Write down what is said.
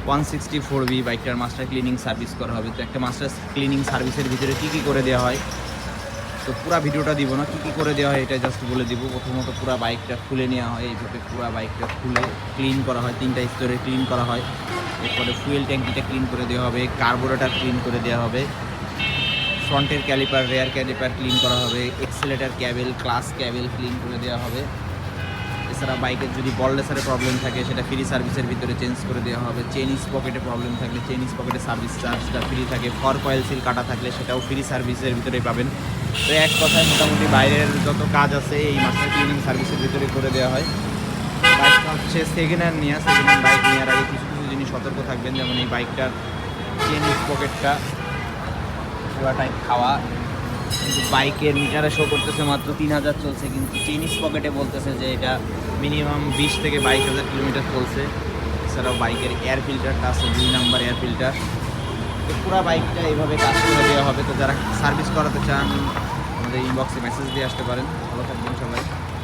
164B বাইকটার master cleaning service করা হবে। তো একটা মাস্টার ক্লিনিং সার্ভিসের ভিতরে কী কী করে দেওয়া হয়, তো পুরো ভিডিওটা দিব না, কী করে দেওয়া হয় এটা জাস্ট বলে দিব। প্রথমত পুরো বাইকটা খুলে নেওয়া হয়, এইভাবে পুরো বাইকটা খুলে ক্লিন করা হয়, 3টা স্তরে ক্লিন করা হয়। এরপরে ফুয়েল ট্যাঙ্কিটা ক্লিন করে দেওয়া হবে, কার্বোরেটর ক্লিন করে দেওয়া হবে, ফ্রন্টের ক্যালিপার রেয়ার ক্যালিপার ক্লিন করা হবে, escalator cable class cable clean করে দেওয়া হবে। এছাড়া বাইকের যদি বল রেসারের প্রবলেম থাকে সেটা ফ্রি সার্ভিসের ভিতরে চেঞ্জ করে দেওয়া হবে। চেন স্পকেটে প্রবলেম থাকলে চেন স্পকেটে সার্ভিস চার্জটা ফ্রি থাকে। ফর কয়েল সিল কাটা থাকলে সেটাও ফ্রি সার্ভিসের ভিতরেই পাবেন। তো এক কথায় মোটামুটি বাইরের যত কাজ আছে এই মাস্টার ক্লিনিং সার্ভিসের ভিতরে করে দেওয়া হয়। বাইকটা হচ্ছে সেকেন্ড হ্যান্ড বাইক নেওয়ার আগে কিছু কিছু জিনিস সতর্ক থাকবেন, যেমন এই বাইকটার চেন স্পকেটটা পুরাটাই খাওয়া, কিন্তু বাইকের মিটারে শো করতেছে মাত্র 3000 চলছে, কিন্তু চেন স্পকেটে বলতেছে যে এটা মিনিমাম 20 থেকে 22,000 কিলোমিটার চলছে। এছাড়াও বাইকের এয়ার ফিল্টারটা আছে 2 নাম্বার এয়ার ফিল্টার। তো পুরো বাইকটা এইভাবে কাজ করে দেওয়া হবে। তো যারা সার্ভিস করাতে চান আমাদের ইনবক্সে মেসেজ দিয়ে আসতে পারেন। ভালো থাকবেন সবাই।